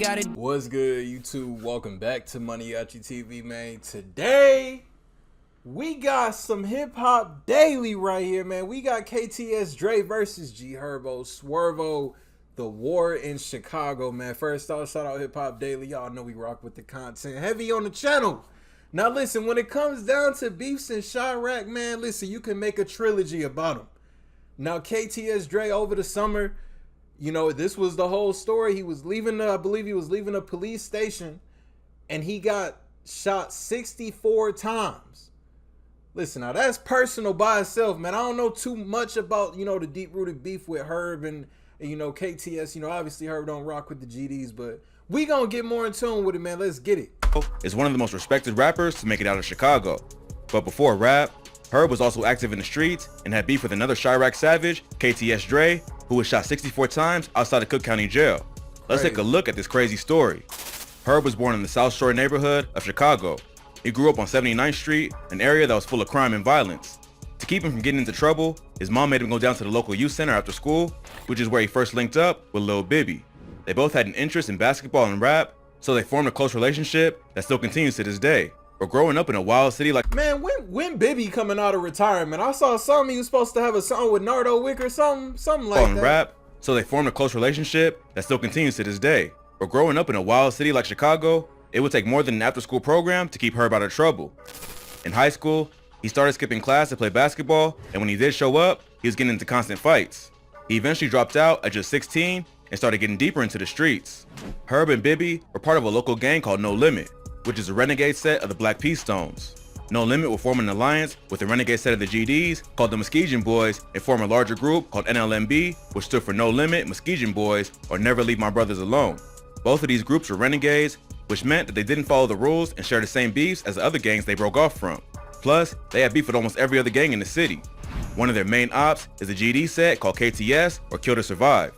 got it. What's good, YouTube? Welcome back to MANIACITV, man. Today, we got some hip-hop daily right here, man. We got KTS Dre versus Herbo, Swervo, the war in Chicago, man. First off, shout out Hip-Hop Daily. Y'all know we rock with the content. Heavy on the channel. Now, listen, when it comes down to beefs and Chirac, man, listen, you can make a trilogy about them. Now, KTS Dre over the summer, you know, this was the whole story. He was leaving, I believe he was leaving a police station, and he got shot 64 times. Listen, now that's personal by itself, man. I don't know too much about, you know, the deep-rooted beef with Herb and you know, KTS. You know, obviously Herb don't rock with the GDs, but we gonna get more in tune with it, man. Let's get it. Is one of the most respected rappers to make it out of Chicago. But before rap, Herb was also active in the streets and had beef with another Chirac savage, KTS Dre, who was shot 64 times outside of Cook County Jail. Let's take a look at this crazy story. Herb was born in the South Shore neighborhood of Chicago. He grew up on 79th Street, an area that was full of crime and violence. To keep him from getting into trouble, his mom made him go down to the local youth center after school, which is where he first linked up with Lil Bibby. They both had an interest in basketball and rap, so they formed a close relationship that still continues to this day. But growing up in a wild city like— Man, when Bibby coming out of retirement? I saw something he was supposed to have a song with Nardo Wick or something like that. Rap, so they formed a close relationship that still continues to this day. But growing up in a wild city like Chicago, it would take more than an after-school program to keep Herb out of trouble. In high school, he started skipping class to play basketball, and when he did show up, he was getting into constant fights. He eventually dropped out at just 16 and started getting deeper into the streets. Herb and Bibby were part of a local gang called No Limit, which is a renegade set of the Black Peace Stones. No Limit will form an alliance with the renegade set of the GDs called the Muskegon Boys and form a larger group called NLMB, which stood for No Limit, Muskegon Boys, or Never Leave My Brothers Alone. Both of these groups were renegades, which meant that they didn't follow the rules and share the same beefs as the other gangs they broke off from. Plus, they had beef with almost every other gang in the city. One of their main ops is a GD set called KTS, or Kill to Survive.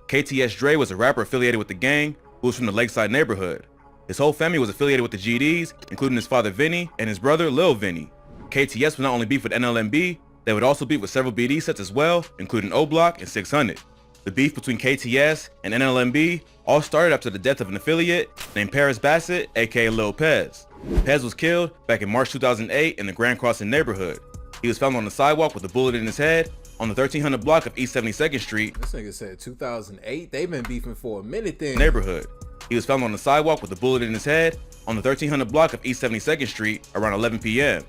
KTS Dre was a rapper affiliated with the gang who was from the Lakeside neighborhood. His whole family was affiliated with the GDs, including his father Vinny and his brother Lil Vinny. KTS would not only beef with NLMB, they would also beef with several BD sets as well, including O-Block and 600. The beef between KTS and NLMB all started after the death of an affiliate named Paris Bassett, aka Lil Pez. Pez was killed back in March 2008 in the Grand Crossing neighborhood. He was found on the sidewalk with a bullet in his head on the 1300 block of East 72nd Street. This nigga said 2008. They've been beefing for a minute then. Neighborhood. He was found on the sidewalk with a bullet in his head on the 1300 block of East 72nd Street around 11 p.m.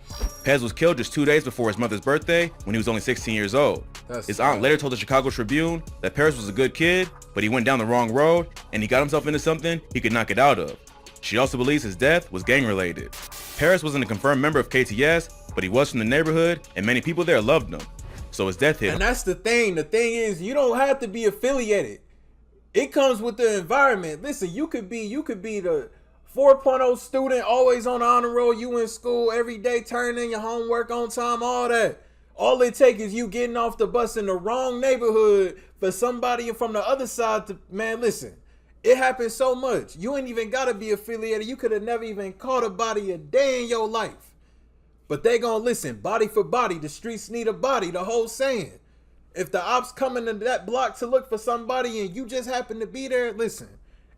Pez was killed just 2 days before his mother's birthday when he was only 16 years old. His aunt later told the Chicago Tribune that Paris was a good kid, but he went down the wrong road and he got himself into something he could not get out of. She also believes his death was gang related. Paris wasn't a confirmed member of KTS, but he was from the neighborhood and many people there loved him. So his death hit him. And that's the thing. The thing is, you don't have to be affiliated. It comes with the environment. Listen, you could be the 4.0 student, always on the honor roll, you in school every day, turning in your homework on time, all that. All it takes is you getting off the bus in the wrong neighborhood for somebody from the other side to— man, listen, it happens so much. You ain't even gotta be affiliated. You could have never even caught a body a day in your life. But they gonna listen, body for body, the streets need a body, the whole saying. If the ops coming to that block to look for somebody and you just happen to be there, listen,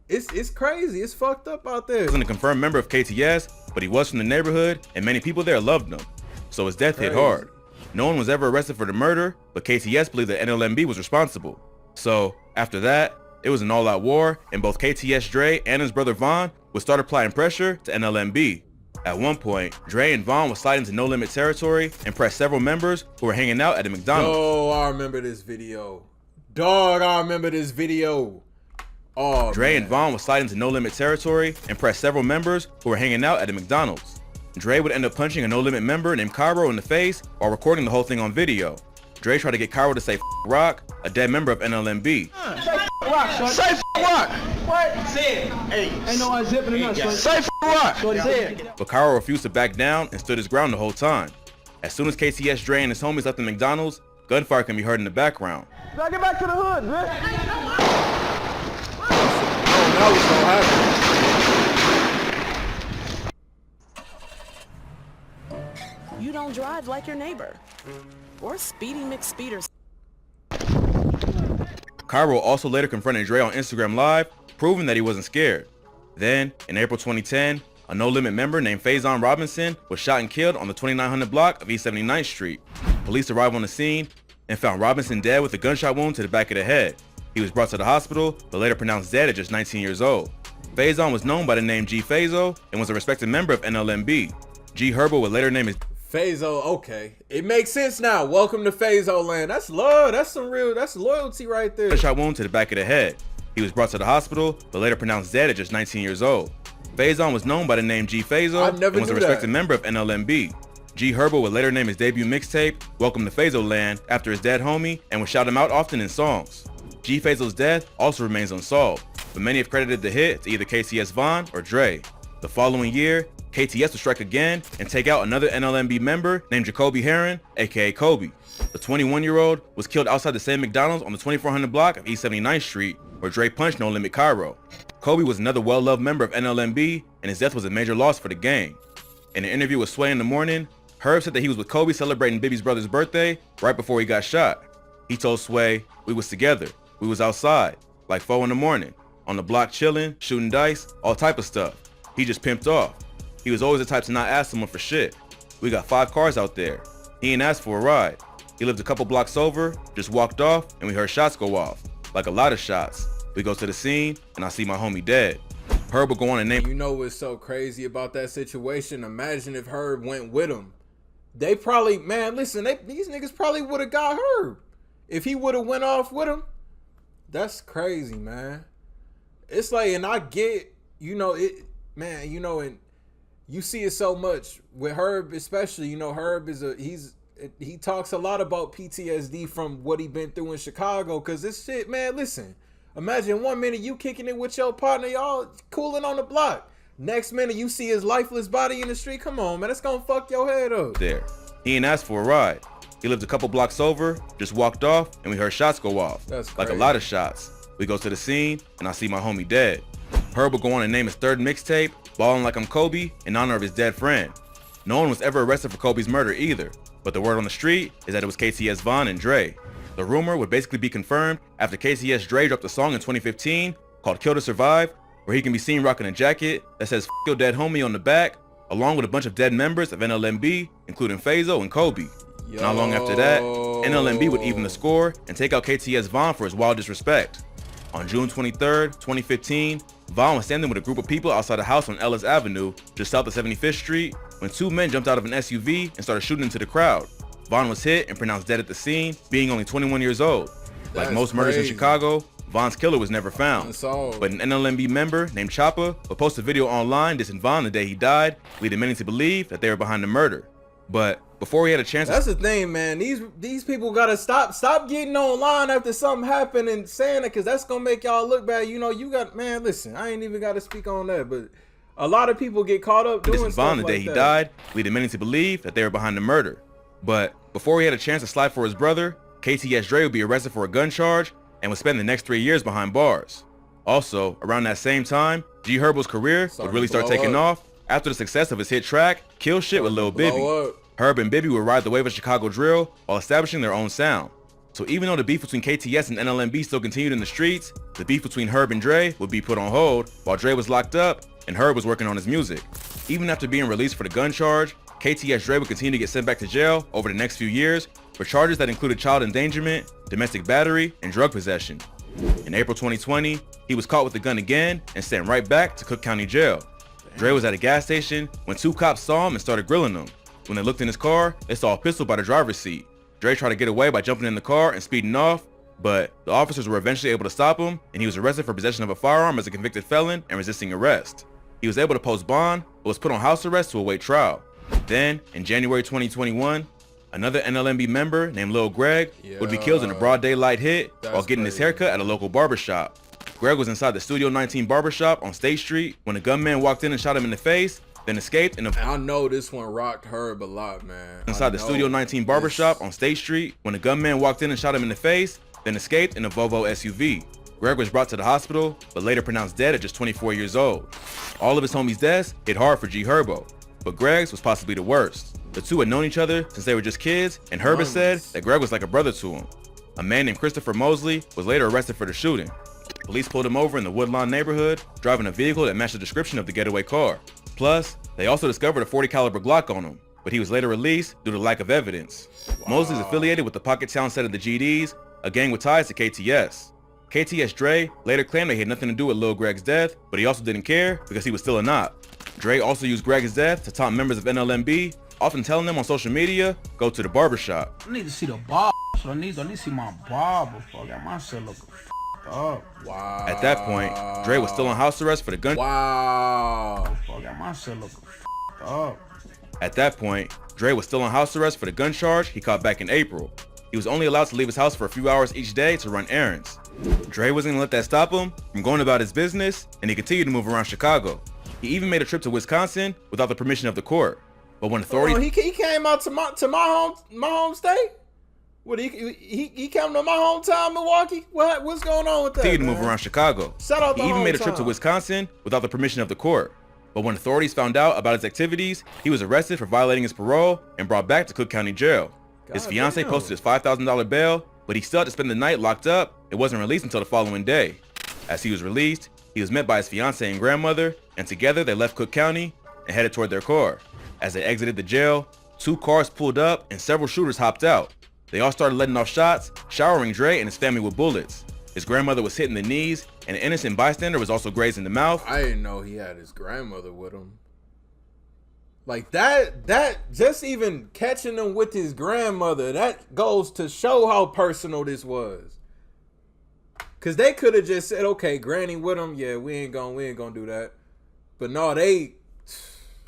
it's crazy. It's fucked up out there. He wasn't a confirmed member of KTS, but he was from the neighborhood and many people there loved him. So his death hit hard. No one was ever arrested for the murder, but KTS believed that NLMB was responsible. So after that, it was an all-out war, and both KTS Dre and his brother Von would start applying pressure to NLMB. At one point, Dre and Von would slide into No Limit territory and press several members who were hanging out at a McDonald's. Oh, I remember this video. Dog, I remember this video. Oh, Dre and Von would slide into No Limit territory and press several members who were hanging out at a McDonald's. Dre would end up punching a No Limit member named Cairo in the face while recording the whole thing on video. Dre tried to get Cairo to say "F Rock," a dead member of NLMB. Say "F Rock," son. Say "F Rock." What? Say it. Hey. Ain't no unzipping enough, son. Say "F Rock." Say it. But Cairo refused to back down and stood his ground the whole time. As soon as KTS Dre and his homies left the McDonald's, gunfire can be heard in the background. Now get back to the hood, man. Oh, now what's gonna happen? You don't drive like your neighbor. Or Speedy McSpeeders. Cairo also later confronted Dre on Instagram Live, proving that he wasn't scared. Then, in April 2010, a No Limit member named Faison Robinson was shot and killed on the 2900 block of East 79th Street. Police arrived on the scene and found Robinson dead with a gunshot wound to the back of the head. He was brought to the hospital, but later pronounced dead at just 19 years old. Faison was known by the name G Fazo and was a respected member of NLMB. G Herbo would later name his Fazo, okay. It makes sense now. Welcome to Fazo land. That's love. That's loyalty right there. gunshot wound to the back of the head. He was brought to the hospital, but later pronounced dead at just 19 years old. Faison was known by the name G Fazo and was a respected member of NLMB. G Herbo would later name his debut mixtape, Welcome to Fazo Land, after his dead homie and would shout him out often in songs. G Fazo's death also remains unsolved, but many have credited the hit to either KTS Von or Dre. The following year, KTS would strike again and take out another NLMB member named Jacoby Heron, aka Kobe. The 21-year-old was killed outside the same McDonald's on the 2400 block of East 79th Street, where Dre punched No Limit Cairo. Kobe was another well-loved member of NLMB, and his death was a major loss for the gang. In an interview with Sway in the Morning, Herb said that he was with Kobe celebrating Bibby's brother's birthday right before he got shot. He told Sway, "We was together. We was outside, like 4 in the morning, on the block chilling, shooting dice, all type of stuff. He just pimped off. He was always the type to not ask someone for shit. We got 5 cars out there. He ain't asked for a ride. He lived a couple blocks over, just walked off, and we heard shots go off. Like a lot of shots. We go to the scene, and I see my homie dead." Herb will go on and name. You know what's so crazy about that situation? Imagine if Herb went with him. They probably, man, listen, these niggas probably would have got Herb. If he would have went off with him. That's crazy, man. It's like, and I get, you know, it, man, you know, and you see it so much with Herb, especially, you know, Herb is he talks a lot about PTSD from what he been through in Chicago, because this shit, man, listen, imagine 1 minute you kicking it with your partner, y'all cooling on the block. Next minute you see his lifeless body in the street. Come on, man, that's gonna fuck your head up. There. He ain't asked for a ride. He lived a couple blocks over, just walked off, and we heard shots go off. That's like crazy. a lot of shots. We go to the scene, and I see my homie dead. Herb will go on and name his 3rd mixtape, Ballin' Like I'm Kobe, in honor of his dead friend. No one was ever arrested for Kobe's murder either, but the word on the street is that it was KTS Von and Dre. The rumor would basically be confirmed after KTS Dre dropped a song in 2015 called Kill to Survive, where he can be seen rocking a jacket that says "F your dead homie" on the back, along with a bunch of dead members of NLMB, including Fazo and Kobe. Not long after that, NLMB would even the score and take out KTS Von for his wild disrespect. On June 23rd, 2015, Von was standing with a group of people outside a house on Ellis Avenue, just south of 75th Street, when 2 men jumped out of an SUV and started shooting into the crowd. Von was hit and pronounced dead at the scene, being only 21 years old. Like most murders in Chicago, Von's killer was never found. But an NLMB member named Choppa would post a video online dissing Von the day he died, leading many to believe that they were behind the murder. But before he had a chance That's the thing, man. These people gotta stop getting online after something happened and saying it, because that's gonna make y'all look bad. You know, you got, man, listen, I ain't even gotta speak on that, but a lot of people get caught up doing stuff Von the like day he that. died, leading many to believe that they were behind the murder. But before he had a chance to slide for his brother, KTS Dre would be arrested for a gun charge and would spend the next 3 years behind bars. Also, around that same time, G Herbo's career would really start taking off after the success of his hit track, Kill Shit with Lil Bibby. Herb and Bibby would ride the wave of Chicago drill while establishing their own sound. So even though the beef between KTS and NLMB still continued in the streets, the beef between Herb and Dre would be put on hold while Dre was locked up and Herb was working on his music. Even after being released for the gun charge, KTS Dre would continue to get sent back to jail over the next few years for charges that included child endangerment, domestic battery, and drug possession. In April 2020, he was caught with the gun again and sent right back to Cook County Jail. Dre was at a gas station when 2 cops saw him and started grilling him. When they looked in his car, they saw a pistol by the driver's seat. Dre tried to get away by jumping in the car and speeding off, but the officers were eventually able to stop him, and he was arrested for possession of a firearm as a convicted felon and resisting arrest. He was able to post bond, but was put on house arrest to await trial. Then, in January 2021, another NLMB member named Lil Greg would be killed in a broad daylight hit while getting his haircut at a local barbershop. Greg was inside the Studio 19 barbershop on State Street when a gunman walked in and shot him in the face, then escaped in a... I know this one rocked Herb a lot, man. Inside the Studio 19 barbershop on State Street when a gunman walked in and shot him in the face, then escaped in a Volvo SUV. Greg was brought to the hospital, but later pronounced dead at just 24 years old. All of his homies' deaths hit hard for G Herbo, but Greg's was possibly the worst. The two had known each other since they were just kids, and Herb said that Greg was like a brother to him. A man named Christopher Mosley was later arrested for the shooting. police pulled him over in the Woodlawn neighborhood, driving a vehicle that matched the description of the getaway car. Plus, they also discovered a .40 caliber Glock on him, but he was later released due to lack of evidence. Wow. Mosley's affiliated with the Pocket Town set of the GDs, a gang with ties to KTS. KTS Dre later claimed that he had nothing to do with Lil Greg's death, but he also didn't care because he was still a Knot. Dre also used Greg's death to taunt members of NLMB, often telling them on social media, go to the barbershop. I need to see the barber, so I need to see my barber before I got myself looking up. Wow. At that point, Dre was still on house arrest for the gun. Wow. Before I got myself looking up. At that point, Dre was still on house arrest for the gun charge he caught back in April. He was only allowed to leave his house for a few hours each day to run errands. Dre wasn't gonna let that stop him from going about his business, and he continued to move around Chicago. He even made a trip to Wisconsin without the permission of the court. But when authorities he came out to my home state. What he came to my hometown, Milwaukee. What's going on with that? continued to move around Chicago. Shout out he the even made a trip to hometown. Wisconsin without the permission of the court. But when authorities found out about his activities, he was arrested for violating his parole and brought back to Cook County Jail. His God fiance damn. posted his $5,000 bail, but he still had to spend the night locked up. It wasn't released until the following day. As he was released, he was met by his fiance and grandmother, and together they left Cook County and headed toward their car. As they exited the jail, 2 cars pulled up and several shooters hopped out. They all started letting off shots, showering Dre and his family with bullets. His grandmother was hit in the knees, and an innocent bystander was also grazed in the mouth. I didn't know he had his grandmother with him. Like that just even catching him with his grandmother, that goes to show how personal this was. Cause they could have just said, okay, Granny with him, yeah, we ain't gonna do that. But no, they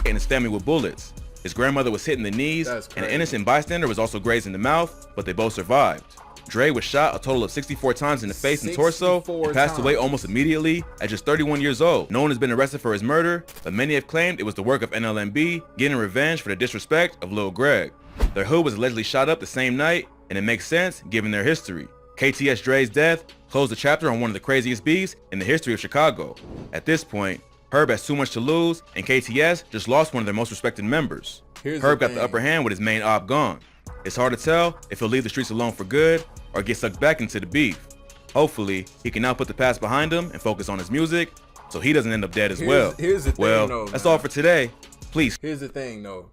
And his family with bullets. His grandmother was hit in the knees, That's and an crazy. innocent bystander was also grazed in the mouth, but they both survived. Dre was shot a total of 64 times in the face and torso, 64 and passed away times. almost immediately at just 31 years old. No one has been arrested for his murder, but many have claimed it was the work of NLMB getting revenge for the disrespect of Lil Greg. Their hood was allegedly shot up the same night, and it makes sense given their history. KTS Dre's death closed a chapter on one of the craziest beefs in the history of Chicago. At this point, Herb has too much to lose, and KTS just lost one of their most respected members. Here's the Herb got the thing. upper hand with his main op gone. It's hard to tell if he'll leave the streets alone for good or get sucked back into the beef. Hopefully, he can now put the past behind him and focus on his music so he doesn't end up dead as well. Here's the thing, Well, though, that's man. all for today. Please. Here's the thing, though.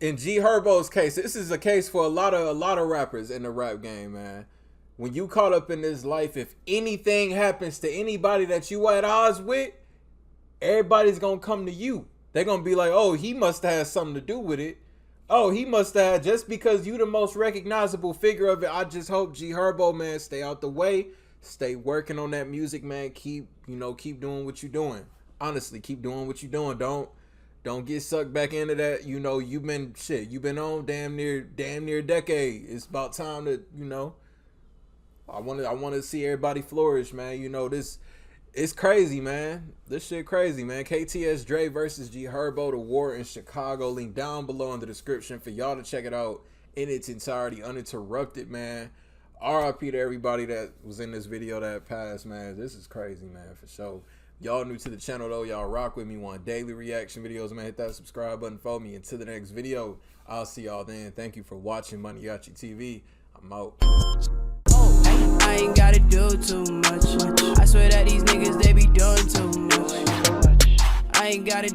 In G Herbo's case, this is a case for a lot of rappers in the rap game, man. When you caught up in this life, if anything happens to anybody that you at odds with, everybody's gonna come to you. They're gonna be like, oh, he must have had something to do with it. Oh, he must have, just because you the most recognizable figure of it. I just hope G Herbo, man, stay out the way. Stay working on that music, man. Keep doing what you're doing. Honestly, keep doing what you're doing. Don't get sucked back into that. You know, you've been on damn near a decade. It's about time to, I want to see everybody flourish, man. It's crazy, man. This shit crazy, man. KTS Dre versus G Herbo, the war in Chicago. Link down below in the description for y'all to check it out in its entirety, uninterrupted, man. RIP to everybody that was in this video that passed, man. This is crazy, man, for sure. Y'all new to the channel, though. Y'all rock with me. Want daily reaction videos, man. Hit that subscribe button for me. Until the next video, I'll see y'all then. Thank you for watching MANIACITV. I'm out. I ain't gotta do too much. I swear that these niggas, they be doing too much. I ain't gotta